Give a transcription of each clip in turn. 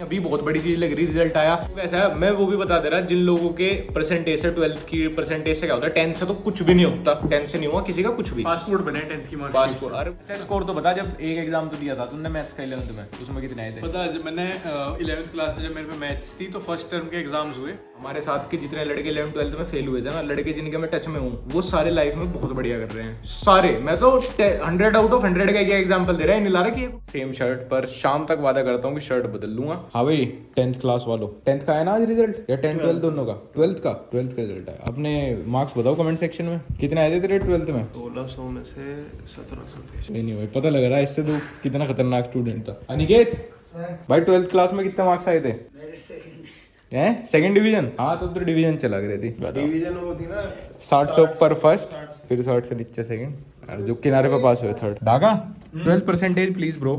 अभी बहुत बड़ी चीज लग रही रिजल्ट आया वैसा मैं वो भी बता दे रहा जिन लोगों के परसेंटेज से 12th की परसेंटेज से क्या होता है 10th से तो कुछ भी नहीं होता 10th से नहीं हुआ किसी का कुछ भी पासपोर्ट बने 10th की मार्क्स पासपोर्ट। अरे अच्छा स्कोर तो बता जब एक एग्जाम तो दिया था तुमने मैथ्स का 11th में उसमें कितने आए थे? पता है जब मैंने 11th क्लास में जब मेरे पे मैथ्स थी तो फर्स्ट टर्म के एग्जाम्स हुए। हमारे साथ के जितने लड़के 11th 12th में फेल हुए थे ना लड़के जिनके मैं टच में हूँ वो सारे लाइफ में बहुत बढ़िया कर रहे हैं सारे। मैं तो 100 आउट ऑफ 100 का एग्जाम्पल दे रहा है नहीं ला रहा कि सेम शर्ट पर शाम तक वादा करता हूँ कि शर्ट बदल लूंगा। हाँ भाई 10th क्लास वालों 10th का है ना आज रिजल्ट या 10th 12th दोनों का? 12th का रिजल्ट है। अपने मार्क्स बताओ कमेंट सेक्शन में कितने आए थे तेरे 12th में? 1600 में से 1700 नहीं भाई पता लग रहा है इससे तो कितना खतरनाक स्टूडेंट था। अनिकेत भाई 12th क्लास में कितने मार्क्स आए थे? हैं सेकंड डिवीजन? हाँ तो डिवीजन चला गई थी। डिवीजन वो थी ना 60 पर फर्स्ट फिर 60 से नीचे सेकंड जो किनारे पे पास हुए third. Dhaka 12% please bro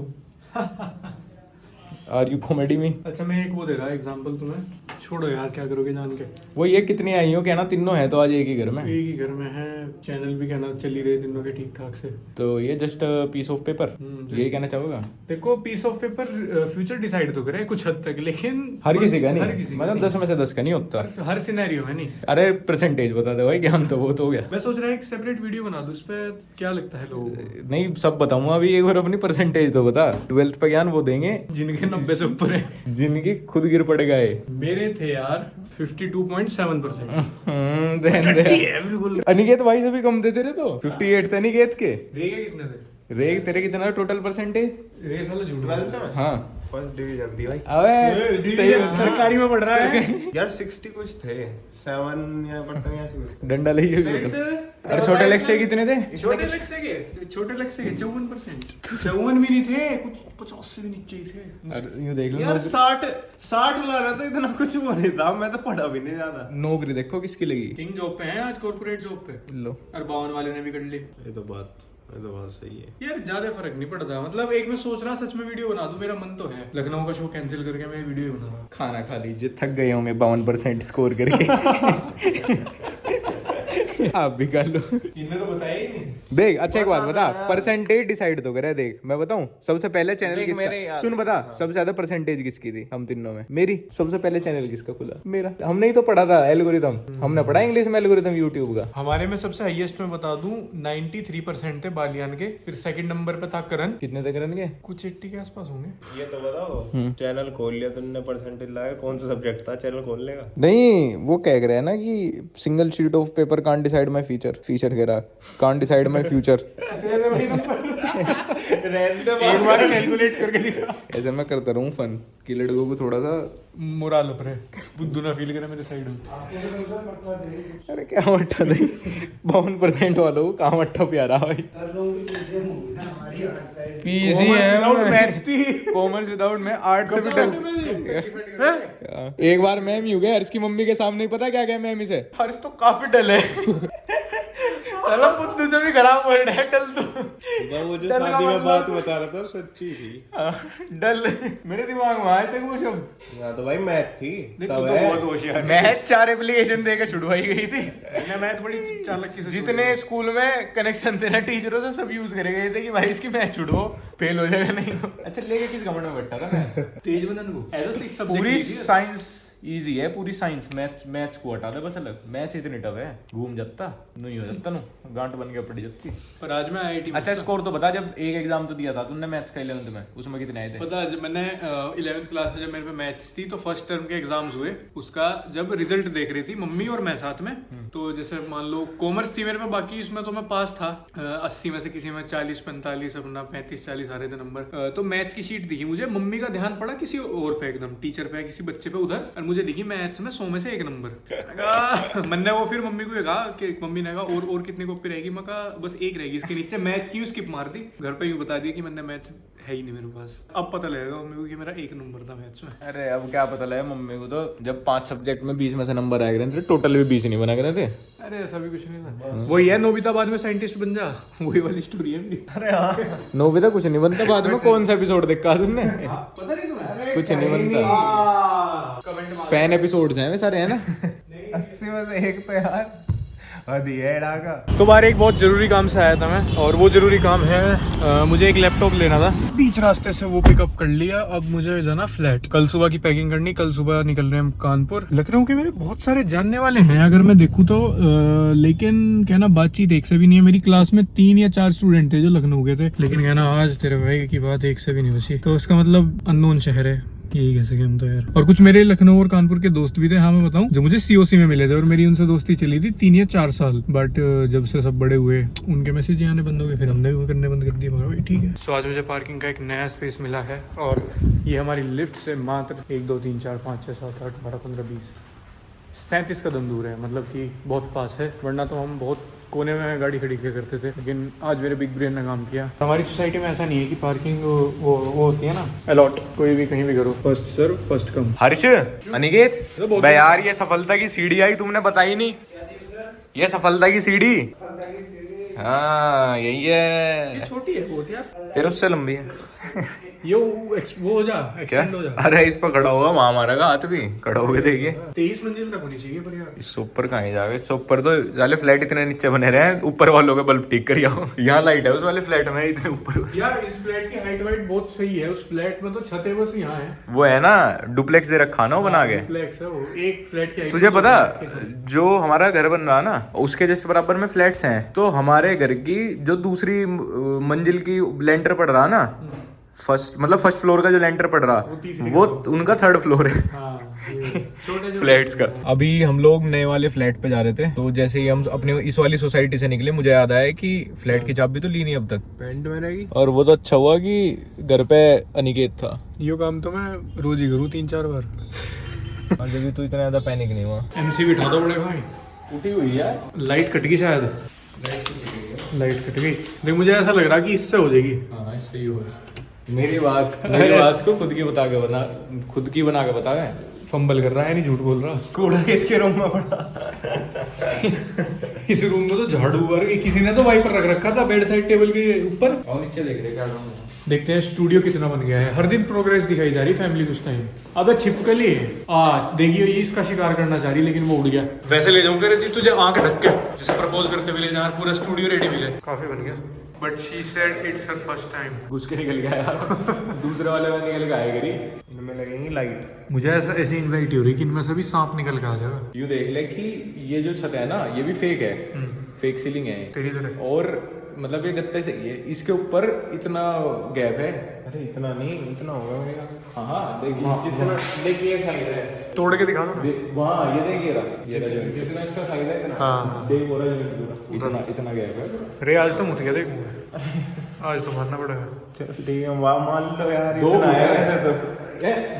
are you comedy में? अच्छा मैं एक वो दे रहा एग्जांपल तुम्हें, छोड़ो यार क्या करोगे जान के। वो ये कितनी आई हो कहना तीनों है तो आज एक ही घर में एक ही घर में है, चैनल भी कहना चल ही रहे तीनों के ठीक ठाक से। तो ये जस्ट पीस ऑफ पेपर ये कहना चाहोगा? देखो piece of paper future decide तो करे कुछ हद तक लेकिन हर किसी का हर नहीं किसी का मतलब 10 में से 10 का नहीं होता। हर सिनेरियो में नहीं। अरे परसेंटेज बता दे भाई ज्ञान तो वो तो हो गया। मैं सोच रहा एक सेपरेट वीडियो बना दूं, उस पे क्या लगता है लोगों को? नहीं सब बताऊंगा अभी एक बार अपनी परसेंटेज तो बता। 12th पे ज्ञान वो देंगे जिनके 90 से ऊपर है। जिनके खुद गिर पड़ गए। मेरे थे यार 52.7%। बिल्कुल अनिकेत भाई से भी कम थे तेरे तो 58 थे अनिकेत के। रेगे कितने थे? रेग तेरे कितना टोटल परसेंटेज? रेगे साला झूठ 12th में हाँ फर्स्ट डिवीजन थी भाई। अबे सही सरकारी में पढ़ रहा है यार 60 कुछ थे 7 या पढ़ता या डंडा ले अरे छोटे लक्ष्य कितने थे? छोटे लक्ष्य के 54%। 54 भी नहीं थे, कुछ 50 से भी नीचे ही थे। अरे यूं देख लो यार 60 ला रहा था इतना कुछ वो नहीं था। मैं तो पढ़ा भी नहीं ज्यादा। नौकरी देखो किसकी लगी। किंग जॉब पे हैं आज, कॉर्पोरेट जॉब पे। लो और 52 वाले ने भी कर ली। ये तो बात सही है यार ज्यादा फर्क नहीं पड़ता। मतलब एक मैं सोच रहा सच में वीडियो बना दूं, मेरा मन तो है। लखनऊ का शो कैंसिल करके मैं वीडियो बना रहा। खाना खा लीजिए थक गए होंगे 52% स्कोर करके। आप भी कर लो। इन्हें तो बताया ही नहीं। देख अच्छा एक बात बता परसेंटेज डिसाइड तो करे। देख मैं बताऊं सबसे पहले चैनल किसका सुन बता सबसे ज्यादा परसेंटेज किसकी थी हम तीनों में? मेरी। सबसे पहले चैनल किसका खुला? मेरा। हमने ही तो पढ़ा था एल्गोरिथम। हमने पढ़ा इंग्लिश में एल्गोरिथम यूट्यूब का। हमारे में सबसे हाईएस्ट में बता दूं 93% थे बालियान के। फिर सेकंड नंबर पे था करण। कितने थे करण के? कुछ 80 के आसपास होंगे। ये तो बताओ चैनल खोल लिया तुमने परसेंटेज लाया कौन सा सब्जेक्ट था? चैनल खोल लेगा नहीं वो कह रहे हैं ना कि single sheet of paper can't decide my future. Feature कह रहा कांट डिसाइड माय फ्यूचर। एक बार कैलकुलेट करके दिखा। ऐसे मैं करता रहूं फन कि लड़कों को थोड़ा सा मोराल ऊपर है, बुद्धू ना फील करे मेरे साइड में। अरे क्या मट्ठा दे 52% वालों को कहाँ मट्ठा प्यारा भाई। पीसी है विदाउट मैथ्स थी। कॉमर्स विदाउट में आर्ट से भी एक बार मैम ही हो गया हर्ष की मम्मी के सामने ही पता क्या क्या मैम इसे हर्ष तो काफी डल है। मतलब बुद्धू से भी खराब वर्ड है डल तो। वो जो शादी में बात बता रहा था सच्ची थी। डल मेरे दिमाग में आए थे वो शब्द। हाँ तो भाई मैथ थी तब है। मैथ 4 एप्लीकेशन देके छुड़वाई गई थी। मैथ बड़ी चालाक की जितने स्कूल में कनेक्शन थे ना टीचरों से सब यूज करे गए थे कि भाई इसकी मैथ छुड़ो फेल हो जाएगा नहीं तो। अच्छा लेके किस घमंड में बैठा था मैं? तेज बनन को एज अ 6 सब्जेक्ट पूरी साइंस इजी है पूरी साइंस। मैथ्स को हटा दे बस अलग। मैथ्स इतनी टफ है घूम जाता नहीं हो जाता नो गांठ बन के पड़ी जाती। पर आज मैं आईआईटी। अच्छा स्कोर तो बता जब एक एग्जाम तो दिया था तुमने मैथ्स का 11th में उसमें कितने आए थे? पता जब मैंने 11th क्लास में जब मेरे पे मैथ्स थी तो फर्स्ट टर्म के एग्जाम्स हुए। उसका जब रिजल्ट देख रही थी मम्मी और मैं साथ में। तो जैसे मान लो कॉमर्स थी मेरे में, बाकी इसमें तो मैं पास था 80 में से किसी में 40-45 अपना 35-40 आ रहे थे नंबर। तो मैथ्स की शीट दिखी मुझे, मम्मी का ध्यान पड़ा किसी और पे, एकदम टीचर पे किसी बच्चे पे उधर, और मुझे दिखी मैथ्स में 100 में से 1 नंबर। मैंने वो फिर मम्मी को कहा कि मम्मी ने कहा और कितनी कॉपी रहेगी? मैं कहा बस 1 रहेगी इसके नीचे। मैथ्स की स्किप मार दी। घर पे यूं बता दिया कि मैंने मैथ्स है ही नहीं मेरे पास। अब पता लगेगा मम्मी को कि मेरा 1 नंबर था मैथ्स में। अरे अब क्या पता लगा मम्मी को तो जब 5 सब्जेक्ट में 20 में से नंबर आए थे टोटल भी 20 नहीं बना करे थे। अरे ऐसा भी कुछ नहीं था। वही है नोबिता बाद में साइंटिस्ट बन जा, वही वाली स्टोरी है मेरी। अरे हाँ नोबिता कुछ नहीं बनता बाद में। कौन सा एपिसोड देखा तुमने? पता नहीं तुम्हें? कुछ नहीं बनता। कमेंट मार। फैन एपिसोड्स हैं वे सारे है ना। 80 में से 1 तो यार तो बाहर एक बहुत ज़रूरी काम से आया था मैं, और वो ज़रूरी काम है मुझे एक लैपटॉप लेना था। बीच रास्ते से वो पिकअप कर लिया। अब मुझे जाना फ्लैट, कल सुबह की पैकिंग करनी। कल सुबह निकल रहे हैं हम कानपुर। लखनऊ के मेरे बहुत सारे जानने वाले हैं अगर मैं देखूँ तो, लेकिन क्या ना बातचीत एक से भी नहीं है। मेरी क्लास में 3 या 4 स्टूडेंट थे जो लखनऊ के थे, लेकिन क्या ना आज तेरे भाई की बात एक से भी नहीं बची। तो उसका मतलब अननोन शहर है, यही कह सके हम तो यार। और कुछ मेरे लखनऊ और कानपुर के दोस्त भी थे, हाँ मैं बताऊं, जो मुझे सीओसी में मिले थे, और मेरी उनसे दोस्ती चली थी 3 या 4 साल। बट जब से सब बड़े हुए उनके मैसेज आने बंद हो गए, फिर हमने भी करने बंद कर दिए। मगर भाई ठीक है। सो आज मुझे पार्किंग का एक नया स्पेस मिला है, और ये हमारी लिफ्ट से मात्र 1 2 3 4 5 6 7 8 12 15 20 37 कदम दूर है, मतलब कि बहुत पास है। वरना तो हम बहुत कोने में गाड़ी खड़ी किया करते थे, लेकिन आज मेरे बिग ब्रेन ने काम किया। हमारी सोसाइटी में ऐसा नहीं है कि पार्किंग वो होती है ना अलॉट, कोई भी कहीं भी करो, फर्स्ट सर्व फर्स्ट कम। हर्ष, अनिकेत, बे यार ये सफलता की सीढ़ी आई, तुमने बताई नहीं। ये सफलता की सीढ़ी, हाँ यही है। छोटी है बहुत यार, तेरे उससे लंबी है। ये वो हो जा, एक्सटेंड हो जा। अरे इस पर खड़ा होगा, वहां मारेगा हाथ भी, खड़ा होके देखिए। 23 मंजिल तक होनी चाहिए पर यार। इससे ऊपर कहाँ ही जाओगे, इससे ऊपर तो साले फ्लैट इतने नीचे बने रहे हैं, ऊपर वालों के बल्ब ठीक कर आओ। यहाँ लाइट है उस वाले फ्लैट में, इतने ऊपर। यार इस फ्लैट की हाइट वाइट बहुत सही है, उस फ्लैट में तो छतें बस यहाँ है। वो है ना डुप्लेक्स दे रखा ना वो बना के। डुप्लेक्स है वो, एक फ्लैट की height तुझे तो पता जो जो हमारा घर बन रहा ना, उसके जस्ट बराबर में फ्लैट्स हैं। तो हमारे घर की जो दूसरी मंजिल की लेंटर पड़ रहा ना, फर्स्ट फ्लोर का जो लेंटर पड़ रहा, वो उनका 3rd फ्लोर है। छोटे फ्लैट्स का। अभी हम लोग नए वाले फ्लैट पे जा रहे थे, तो जैसे ही हम अपने इस वाली सोसाइटी से निकले, मुझे याद आया कि फ्लैट की चाबी तो ली नहीं अब तक, पेंट में रहेगी। और वो तो अच्छा हुआ कि घर पे अनिकेत था। ये काम तो मैं रोज ही करूँ 3-4 बार। और जब तो इतना ज्यादा पैनिक नहीं हुआ। एमसी बिठा दो बड़े भाई। उठी हुई है, लाइट कट गई शायद, लाइट कट गई। देख मुझे ऐसा लग रहा कि इससे हो जाएगी। हाँ इससे ही हो। मेरी बात को खुद की बना के बता रहे हैं। फंबल कर रहा है, नहीं झूठ बोल रहा। कूड़ा किसके रूम में पड़ा? इस रूम में तो झाड़ू वर किसी ने तो वाइपर रख रखा था बेड साइड टेबल के ऊपर। और नीचे देख रहे क्या देखते हैं स्टूडियो कितना बन गया है। हर दिन प्रोग्रेस दिखाई जा रही फैमिली कुछ टाइम। अबे छिपकली देखियो ये इसका शिकार करना चाह रही, लेकिन वो उड़ गया। वैसे ले जाऊंगा जी तुझे आंख ढक के, जैसे प्रपोज करते हुए ले जा, पूरा स्टूडियो रेडी मिले। काफी बन गया। But she said it's her first time. घुस के निकल गया यार। दूसरे वाले में निकल के आएगी। इनमें लगेंगी लाइट। मुझे ऐसी एंग्जाइटी हो रही कि इनमें से भी सांप निकल के आ जाएगा। यू देख ले कि ये जो छत है ना, ये भी फेक है, फेक सीलिंग है तेरी तरह। और मतलब ये गत्ते से ये इसके ऊपर इतना गैप है। अरे इतना नहीं, इतना होगा मेरे का। हाँ देखिए जितना, देखिए साइज है, तोड़ के दिखा दो ना। वहाँ ये देखिए ये रहा जितना इसका साइज है इतना। हाँ देख बोरा पूरा इतना गैप है। अरे आज तो मुझ गया देख मुझे, आज तो मारना पड़ेगा। चलो ठीक है, वाह मान लो यार 2 इतना फुट है है वैसे तो।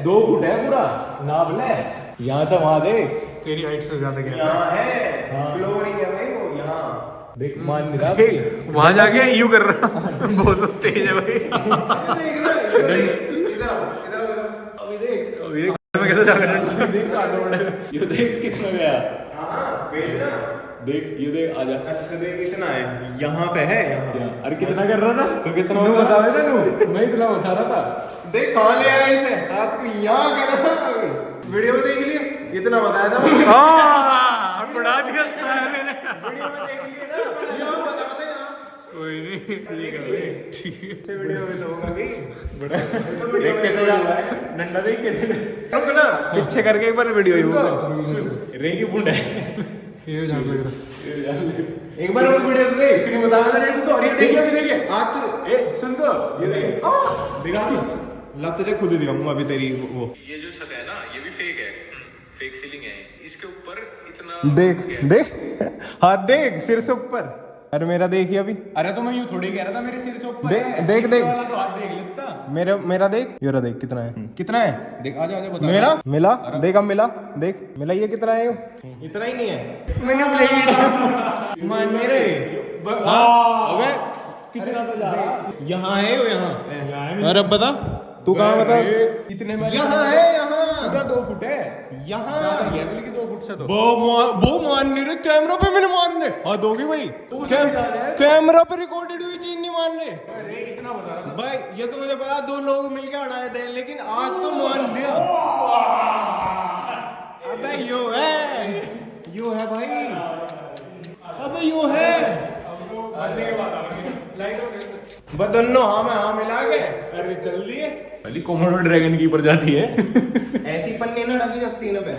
2 फुट है पूरा, नाप ले यहाँ से वहाँ देख। तेरी हाइट से ज्यादा गया। यहाँ है फ्लोरिंग है भाई वो यहाँ। देख मान नहीं रहा, वहां जाके यू कर रहा। बहुत तेज है भाई। अभी देख मैं कैसे जा रहा है? ये देख किसमें गया। हाँ भेज ना। देख ये देख आजा। अच्छा देख कितना है, यहाँ पे है यहाँ। अरे कितना कर रहा था तो कितना तू होता बता रहा था, मैं इतना बता रहा था। देख कहाँ ले आया इसे, हाथ को यहाँ करा। वीडियो में देख लिया इतना बताया था। हाँ बढ़ा दिया साले ने। वीडियो में देख लिया ना, यहाँ बता यहाँ। कोई नहीं, ठीक है भाई, ठीक है। अच्छे वीडियो में तो होगा भी। देख कैसे जा रहा है डंडा, देख कैसे रुक ना, पीछे करके एक बार वीडियो रेंगी बुंड है। ये जान लग रहा। एक बार वो वीडियो तो देख। इतनी बता रहा था तो। और ये देखिए अभी देखिए आज तो ए सुन तो ये देख दिखा दो। ला तुझे खुद ही दिखाऊंगा अभी तेरी वो। ये जो छत है ना, ये भी फेक है, फेक सीलिंग है। इसके ऊपर इतना देख देख हाथ देख सिर से ऊपर। अरे मेरा देखिए अभी। अरे तो मैं यूं थोड़ी कह रहा था मेरे सिर से ऊपर देख है। देख देख वाला तो हाथ देख लेता। मेरा देख योरा देख कितना है, कितना है देख आजा आजा बता। मेरा मिला देख, अब मिला देख मिला। ये कितना है, इतना ही नहीं है। मैंने प्लेट मान मेरे अबे कितना तो जा रहा। यहाँ है वो यहाँ। अरे बता तू कहाँ बता। इतने में यहाँ है, यहाँ पूरा 2 फुट है। यहाँ ये बोली कि 2 फुट से तो वो मान नहीं रहे कैमरा पे, मैंने मारने हाथ होगी भाई। कैमरा पे रिकॉर्डेड हुई चीज नहीं मान रहे इतना बता रहा। भाई। ये तो मुझे पता 2 लोग मिलके उड़ाए थे, लेकिन आज तो मान लिया। अबे यो है भाई। दोनों हाँ में हाँ मिला के अरे चल दिए। अली कोमोडो ड्रैगन की ऊपर जाती है। ऐसी पन्नी ना ढकी जाती ना पे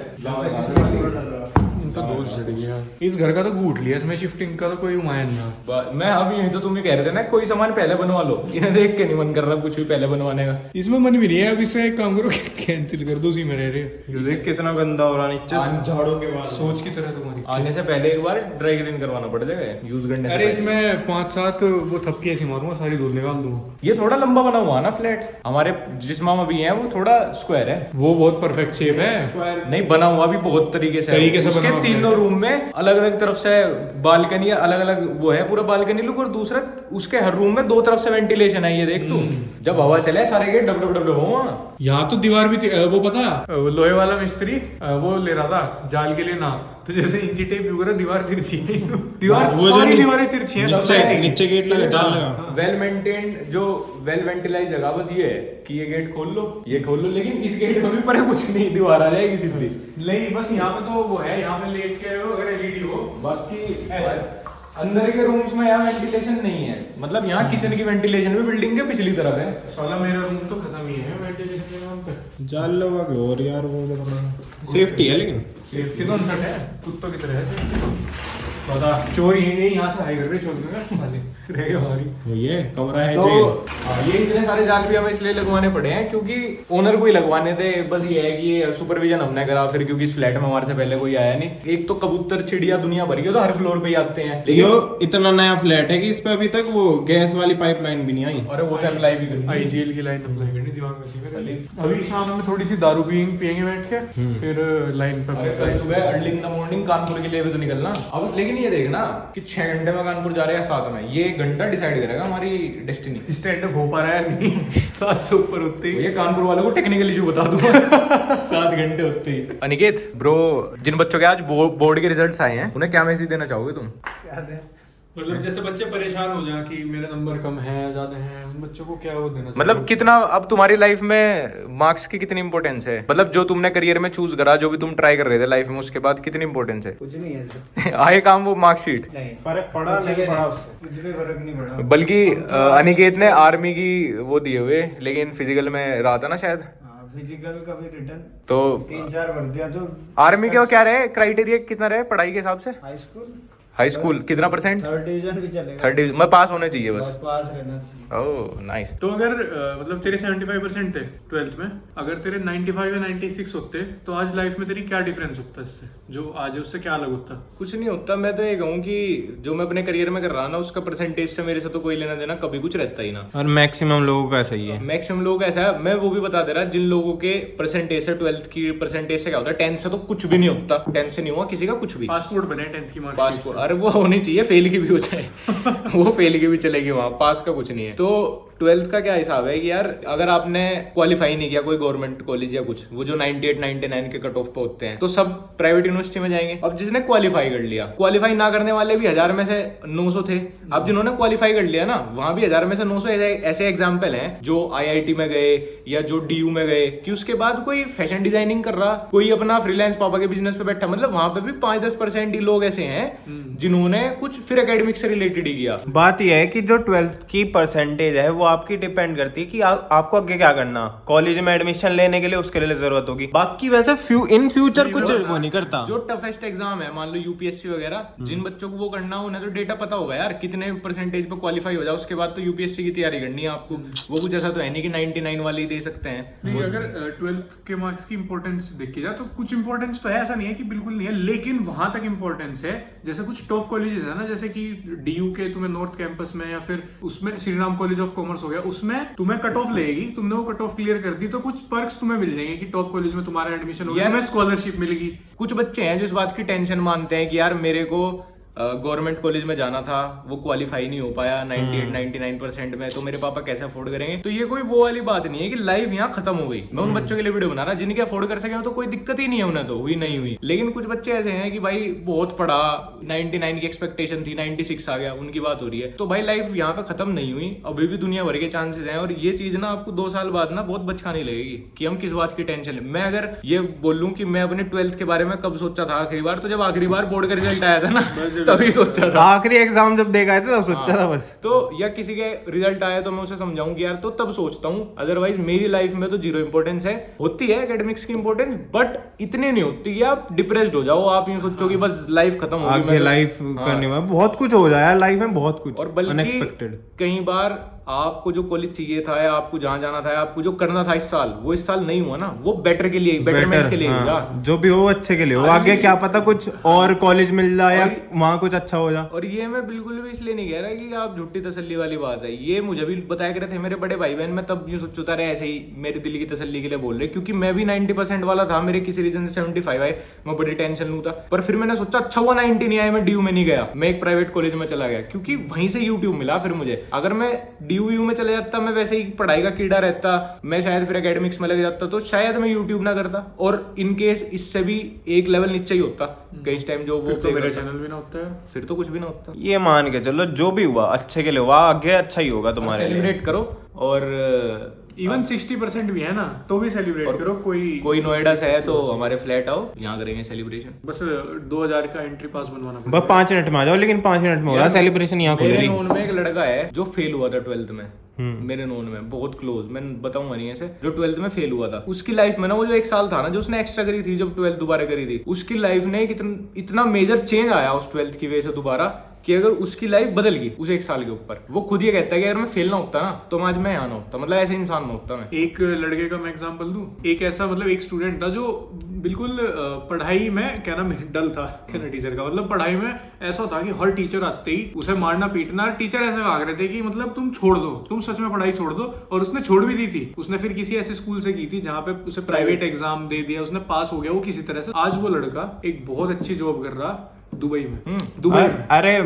तो दोस्त चढ़ गया। इस घर का तो घूट लिया, इसमें शिफ्टिंग का तो कोई उमायन ना। मैं अभी यही तो तुम्हें कह रहे थे ना, कोई सामान पहले बनवा लो। इन्हें देख के नहीं मन कर रहा कुछ भी पहले बनवाने का। इसमें मन भी नहीं है। अब इसमें एक काम करो, कैंसिल कर दो, उसी में रह रहे। देख कितना गंदा हो रहा नीचे झाड़ों के बाद। सोच की तरह तुम्हारी। आने से पहले एक बार ड्राई क्लीन करवाना पड़ जाएगा यूज करने से अरे पहले। इसमें 5-7 वो थपकी ऐसी मारूंगा, सारी दूध निकाल दूंगा। ये थोड़ा लंबा बना हुआ है ना फ्लैट। हमारे जिस मामा भी हैं वो थोड़ा स्क्वायर है। वो बहुत परफेक्ट शेप है। नहीं बना हुआ भी बहुत तरीके से तरीके से उसके बना हुआ है। तीनों रूम में अलग अलग तरफ से बालकनी, अलग अलग वो है पूरा बालकनी लुक, और दूसरा उसके हर रूम में 2 तरफ से वेंटिलेशन है। ये देख तू, जब हवा चले सारे गेट डब डब डब हो वहाँ। यहाँ तो दीवार भी वो पता, वो लोहे वाला मिस्त्री वो ले रहा था जाल के लिए ना, तो जैसे इंची टेप यूं करा, दीवार तिरछी है। दीवार वो जो सारी नी- दीवारें तिरछी हैं। नीचे गेट लगा जाल लगा। वेल मेंटेन्ड जो वेल वेंटिलाइज जगह बस ये है कि ये गेट खोल लो, ये खोल लो, लेकिन इस गेट में भी पर कुछ नहीं, दीवार आ जाएगी सीधी। नहीं बस यहाँ पे तो वो है, यहाँ पे लेट के अगर एलईडी हो। बाकी ऐसा। अंदर के रूम्स में यहाँ वेंटिलेशन नहीं है। मतलब यहाँ किचन की वेंटिलेशन भी बिल्डिंग के पिछली तरफ है। साला मेरा रूम तो खत्म ही है वेंटिलेशन के नाम पे। जाल लगा के और यार वो थोड़ा सेफ्टी है लेकिन सेफ्टी तो अनसट है, कुत्तों की तरह है safety। पता चोर यही यहाँ से हाई कर रहे चोर साले रह गए हमारी। ये कमरा है तो जेल। ये इतने सारे जाल भी हमें इसलिए लगवाने पड़े हैं क्योंकि ओनर को ही लगवाने थे। बस ये है कि ये सुपरविजन हमने करा फिर, क्योंकि इस फ्लैट में हमारे से पहले कोई आया नहीं। एक तो कबूतर चिड़िया दुनिया भर के तो हर फ्लोर पे ही आते हैं, यो इतना नया फ्लैट है कि इस पे अभी तक वो गैस वाली पाइपलाइन भी नहीं आई। अरे वो तो अप्लाई भी करनी है। आईजीएल की लाइन अप्लाई करनी दिमाग में। अभी शाम में थोड़ी सी दारू पियेंगे बैठ के, फिर लाइन अरे पे कल सुबह early in the morning Kanpur के लिए भी तो निकलना। अब लेकिन ये देखना कि 6 घंटे में कानपुर जा रहे हैं 7 में, ये 1 घंटा डिसाइड करेगा हमारी डेस्टिनी। स्टैंड अप हो पा रहा है नहीं 700 ऊपर होते ही। ये कानपुर वालों को टेक्निकल इशू बता दूंगा 7 घंटे होते ही। अनिकेत ब्रो, जिन बच्चों के आज बोर्ड के रिजल्ट्स आए हैं उन्हें क्या मैसेज देना चाहोगे तुम? मतलब जैसे बच्चे परेशान हो जाए कि मेरे नंबर कम है ज्यादा है, उन बच्चों को क्या वो देना चाहिए? मतलब कितना अब तुम्हारी लाइफ में मार्क्स की कितनी इंपॉर्टेंस है? मतलब जो तुमने करियर में चूज करा, जो भी तुम ट्राई कर रहे थे लाइफ में, उसके बाद कितनी इंपॉर्टेंस है? कुछ नहीं है सर। आए काम वो मार्कशीट? नहीं फर्क पड़ा नहीं पड़ा उससे? कुछ भी फर्क नहीं पड़ा। बल्कि अनिकेत ने आर्मी की वो दिए हुए, लेकिन फिजिकल में रहा था ना शायद, फिजिकल का भी रिटर्न तो 3-4 भर्तियां तो आर्मी का क्या रहे क्राइटेरिया, कितना रहे पढ़ाई के हिसाब से? हाई स्कूल हाई स्कूल कितना %? 3rd डिवीजन भी चलेगा। 3rd डिवीजन में पास होने चाहिए बस बस। पास रहना चाहिए। Oh nice. तो अगर मतलब तेरे 75% थे 12th में, अगर तेरे 95 या 96 होते तो आज लाइफ में तेरी क्या डिफरेंस होता इससे, जो आज है उससे क्या अलग होता? कुछ नहीं होता। मैं तो ये कहूँ कि जो मैं अपने करियर में कर रहा ना, उसका परसेंटेज से मेरे से तो कोई लेना देना कभी कुछ रहता ही ना। और मैक्सिमम लोगों का ऐसा ही है। मैक्सिमम लोग ऐसा है। मैं वो भी बता दे रहा, जिन लोगों के परसेंटेज से 12th की परसेंटेज से क्या होता है, 10th से तो कुछ भी नहीं होता। 10th से नहीं हुआ किसी का कुछ भी। पासपोर्ट बने 10th की मार्क्स। पासपोर्ट, अरे वो होनी चाहिए, फेल की भी हो जाए वो फेल की भी चलेगी, वहां पास का कुछ नहीं है। तो 12th का क्या हिसाब है कि यार अगर आपने क्वालिफाई नहीं किया कोई गवर्नमेंट कॉलेज या कुछ, वो जो 98-99 के कट ऑफ पे होते हैं, तो सब प्राइवेट यूनिवर्सिटी में जाएंगे। अब जिसने क्वालिफाई कर लिया, क्वालिफाई ना करने वाले भी 1000 में से 900 थे। अब जिन्होंने क्वालिफाई कर लिया ना, वहां भी 1000 में से 900 ऐसे एग्जाम्पल हैं जो IIT में गए या जो DU में गए, कि उसके बाद कोई फैशन डिजाइनिंग कर रहा, कोई अपना फ्रीलांस पापा के बिजनेस पे बैठा। मतलब वहां पे भी 5-10% ही लोग ऐसे हैं जिन्होंने कुछ फिर एकेडमिक से रिलेटेड ही किया। बात यह है कि जो 12th की परसेंटेज है वो आपकी डिपेंड करती है कि आपको आगे क्या करना। कॉलेज में एडमिशन लेने के लिए उसके लिए जरूरत होगी, बाकी वैसे इन फ्यूचर कुछ वो नहीं करता। जो टफेस्ट एग्जाम है, मान लो यूपीएससी वगैरह, जिन बच्चों को वो करना हो, उन्हें तो डेटा पता होगा यार कितने परसेंटेज पे क्वालिफाई हो जाए, उसके बाद तो यूपीएससी की तैयारी करनी है आपको। वो कुछ ऐसा तो है नहीं कि 99 वाले ही दे सकते हैं। नहीं, अगर 12th के मार्क्स की इंपॉर्टेंस देखी जाए तो कुछ इंपॉर्टेंस तो है, ऐसा नहीं है कि बिल्कुल नहीं है, लेकिन वहां तक इंपॉर्टेंस है। जैसे कुछ टॉप कॉलेजेस है ना, जैसे कि DU के तुम्हें नॉर्थ कैंपस में, या फिर उसमें Shri Ram college of commerce हो गया, उसमें तुम्हें कट ऑफ लगेगी, तुमने वो कट ऑफ क्लियर कर दी तो कुछ पर्क्स तुम्हें मिल जाएंगे कि टॉप कॉलेज में तुम्हारा एडमिशन हो गया, तुम्हें स्कॉलरशिप मिलेगी। कुछ बच्चे हैं जो इस बात की टेंशन मानते हैं कि यार मेरे को गवर्नमेंट कॉलेज में जाना था, वो क्वालिफाई नहीं हो पाया 98-99% में, तो मेरे पापा कैसे अफोर्ड करेंगे। तो ये कोई वो वाली बात नहीं है कि लाइफ यहाँ खत्म हो गई। मैं उन बच्चों के लिए वीडियो बना रहा जिनके अफोर्ड कर सके तो कोई दिक्कत ही नहीं है, उन्हें तो हुई नहीं हुई। लेकिन कुछ बच्चे ऐसे हैं कि भाई बहुत पढ़ा, 99 की एक्सपेक्टेशन थी, 96 आ गया, उनकी बात हो रही है। तो भाई लाइफ यहाँ पे खत्म नहीं हुई, अभी भी दुनिया भर के चांसेस हैं। और ये चीज ना आपको 2 साल बाद ना बहुत बचकानी लगेगी कि हम किस बात की टेंशन ले। मैं अगर ये बोलूं कि मैं अपने 12th के बारे में कब सोचा था आखिरी बार, तो जब आखिरी बार बोर्ड का रिजल्ट आया था ना, सोचे तभी सोचा था। आखिरी एग्जाम जब देगा था तब सोचा था बस। तो या किसी के रिजल्ट आया तो मैं उसे समझाऊं कि यार तो तब सोचता हूँ, अदरवाइज मेरी लाइफ में तो जीरो इंपॉर्टेंस है। होती है एकेडमिक्स की इंपॉर्टेंस, बट इतने नहीं होती कि आप डिप्रेस्ड हो जाओ, आप यूं सोचो कि बस लाइफ खत्म होगी। आगे लाइफ करने में बहुत कुछ हो जाए लाइफ में, बहुत कुछ और बल्कि अनएक्सपेक्टेड। कई बार आपको जो कॉलेज चाहिए था या आपको जहाँ जाना था या आपको जो करना था इस साल, वो इस साल नहीं हुआ ना, वो बेटर के लिए, बेटरमेंट के लिए होगा। जो भी हो अच्छे के लिए हो, आगे क्या पता कुछ और कॉलेज मिल जाए या वहाँ कुछ अच्छा हो जाए। और ये मैं बिल्कुल भी इसलिए नहीं कह रहा कि आप झूठी तसल्ली वाली बात है, ये मुझे भी बताया करे थे मेरे बड़े भाई बहन, मैं तब यूं सोचता रहे ऐसे ही मेरे दिल की तसल्ली के लिए बोल रहे, क्योंकि मैं भी 90% वाला था, मेरे किसी रीजन से 75 आए, मैं बड़ी टेंशन लूँ था। पर फिर मैंने सोचा अच्छा हुआ 90 नहीं आया, मैं DU में नहीं गया, मैं एक प्राइवेट कॉलेज में चला गया, क्योंकि वहीं से यूट्यूब मिला। फिर मुझे अगर मैं DU में चले जाता, मैं वैसे ही पढ़ाई का कीड़ा रहता, मैं शायद फिर एकेडमिक्स में लग जाता, तो शायद मैं यूट्यूब ना करता, और इन केस इससे भी एक लेवल नीचे ही होता कई टाइम जो वो तो मेरा चैनल भी ना होता है, फिर तो कुछ भी ना होता। ये मान के चलो जो भी हुआ अच्छे के लिए हुआ, आगे अच्छा ही होगा तुम्हारे लिए। सेलिब्रेट करो, और इवन 60% भी है ना तो भी सेलिब्रेट करो। कोई नोएडा से है तो हमारे फ्लैट आओ, यहाँ करेंगे सेलिब्रेशन। बस 2000 का एंट्री पास बनवाना पड़ेगा। बस 5 मिनट में आ जाओ, लेकिन 5 मिनट में हो रहा सेलिब्रेशन यहाँ मेरे खुद नोन में एक लड़का है जो फेल हुआ था 12th में, मेरे नोन में बहुत क्लोज, मैं बताऊंगा नहीं ऐसे, जो 12th में फेल हुआ था। उसकी लाइफ में ना वो जो 1 साल था ना जो उसने एक्स्ट्रा करी थी, जब 12th दोबारा करी थी, उसकी लाइफ में इतना मेजर चेंज आया उस 12th की वजह से दोबारा, कि अगर उसकी लाइफ बदल गई उस 1 साल के ऊपर। वो खुद ये कहता है कि अगर मैं फेल ना होता ना तो आज मैं यहाँ ना होता, मतलब ऐसे इंसान ना होता मैं। एक लड़के का मैं एग्जांपल दूं, एक ऐसा मतलब एक स्टूडेंट था जो बिल्कुल पढ़ाई में क्या नाम डल था टीचर का, मतलब पढ़ाई में ऐसा था कि हर टीचर आते ही उसे मारना पीटना। टीचर ऐसे भाग रहे थे कि मतलब तुम छोड़ दो, तुम सच में पढ़ाई छोड़ दो, और उसने छोड़ भी दी थी। उसने फिर किसी ऐसे स्कूल से की थी जहाँ पे उसे प्राइवेट एग्जाम दे दिया, उसने पास हो गया वो किसी तरह से। आज वो लड़का एक बहुत अच्छी जॉब कर रहा दुबई में। दुबई में अरे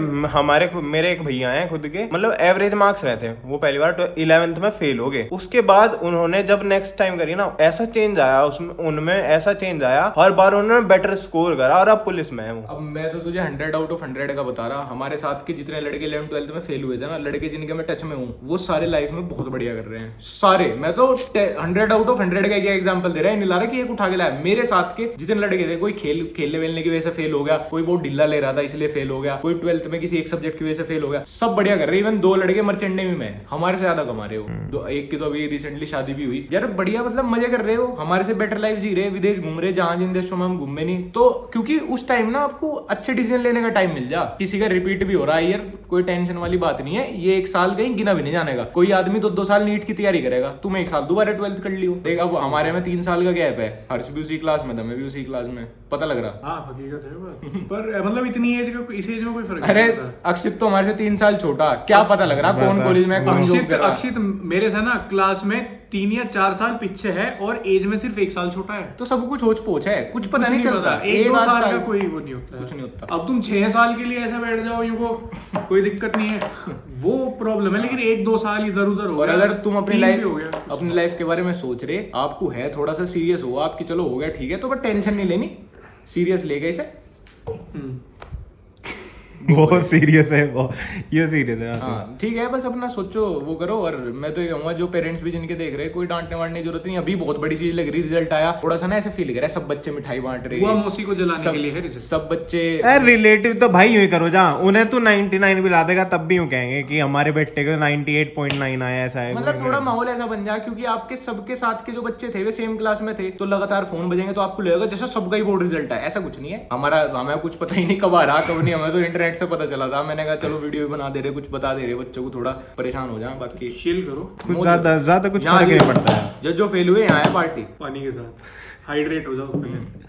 मेरे एक भैया हैं खुद के, मतलब एवरेज मार्क्स रहते हैं, वो पहली बार 11th में फेल हो गए। उसके बाद उन्होंने जब नेक्स्ट टाइम करी ना, ऐसा चेंज आया उसमें, उनमें ऐसा चेंज आया, हर बार उन्होंने बेटर स्कोर करा, और अब पुलिस में है वो। अब मैं तो तुझे 100 आउट ऑफ 100 का बता रहा, हमारे साथ के जितने लड़के 11th 12th में फेल हुए थे ना, लड़के जिनके मैं टच में हूँ, वो सारे लाइफ में बहुत बढ़िया कर रहे हैं सारे। मैं तो 100 आउट ऑफ 100 का एग्जाम्पल दे रहा है, नहीं ला रहा कि एक उठा के लाया। मेरे साथ के जितने लड़के थे, कोई खेलने वेलने की वजह से फेल हो गया, कोई बहुत ढिल्ला ले रहा था इसलिए फेल हो गया, कोई 12th में किसी एक सब्जेक्ट की वजह से फेल हो गया, सब बढ़िया कर रहे हैं। इवन 2 लड़के मर्चेंट नेवी में हमारे से ज्यादा कमा रहे हो, एक की तो अभी रिसेंटली शादी भी हुई। यार बढ़िया, मतलब मजे कर रहे हो, हमारे से बेटर लाइफ जी रहे, विदेश घूम रहे जहां जिन देशों में हम घूमे नहीं। तो क्योंकि उस टाइम ना आपको अच्छे डिसीजन लेने का टाइम मिल जा, किसी का रिपीट भी हो रहा है, यार कोई टेंशन वाली बात नहीं है। ये 1 साल कहीं गिना भी नहीं जाने का। कोई आदमी तो 2 साल नीट की तैयारी करेगा, तुम 1 साल दोबारा 12th कर लियो। देख अब हमारे में 3 साल का गैप है, हर्ष भी उसी क्लास में था, मैं भी उसी क्लास में, पता लग रहा। हाँ हकीकत है बात। पर मतलब इतनी एज का, इस एज में कोई फर्क अरे नहीं पड़ता। अक्षित तो हमारे से 3 साल छोटा, क्या पता लग रहा कौन कॉलेज में कौन जॉब कर रहा। अक्षित मेरे से ना क्लास में 3 या 4 साल पीछे है, और एज में सिर्फ 1 साल छोटा है। तो सब कुछ होच पोच है, कुछ पता नहीं चलता। 1-2 साल का कोई वो नहीं होता, कुछ नहीं होता। अब तुम 6 साल के लिए ऐसे बैठ जाओ यूं को कोई दिक्कत नहीं है, वो प्रॉब्लम है। लेकिन 1-2 साल इधर उधर हो और गया, अगर तुम अपनी 3 भी हो गया। अपनी लाइफ के बारे में सोच रहे, आपको है थोड़ा सा सीरियस हो आपकी, चलो हो गया ठीक है, तो बस टेंशन नहीं लेनी, सीरियस ले गए इसे। बहुत सीरियस है वो, ये सीरियस है। हाँ ठीक है, बस अपना सोचो वो करो। और मैं तो ये कहूंगा जो पेरेंट्स भी जिनके देख रहे हैं, कोई डांटने वाटने की जरूरत नहीं। अभी बहुत बड़ी चीज लग रही, रिजल्ट आया, थोड़ा सा ना ऐसे फील कर रहा है सब बच्चे मिठाई बांट रहे हुआ हैं, मौसी को जलाने के लिए है रिजल्ट। सब बच्चे। अरे रिलेटिव तो भाई यूं ही करो, जा उन्हें तो 99 भी ला देगा तब भी यूं कहेंगे कि हमारे बेटे को 98.9 आया, ऐसा है। मतलब थोड़ा माहौल ऐसा बन जाए, क्योंकि आपके सबके साथ के जो बच्चे थे वे सेम क्लास में थे, तो लगातार फोन बजेंगे तो आपको लगेगा जैसे सबका ही बोर्ड रिजल्ट है। ऐसा कुछ नहीं है, हमें कुछ पता ही नहीं कब आ रहा कब नहीं, हमें तो इंटरनेट से पता चला था। मैंने कहा चलो वीडियो बना दे रहे, कुछ बता दे रहे, बच्चों को थोड़ा परेशान हो जाए, बाकी चिल करो। कुछ ज्यादा कुछ फर्क नहीं पड़ता है। जो फेल हुए यहाँ है पार्टी पानी के साथ हाइड्रेट हो जाओ पहले।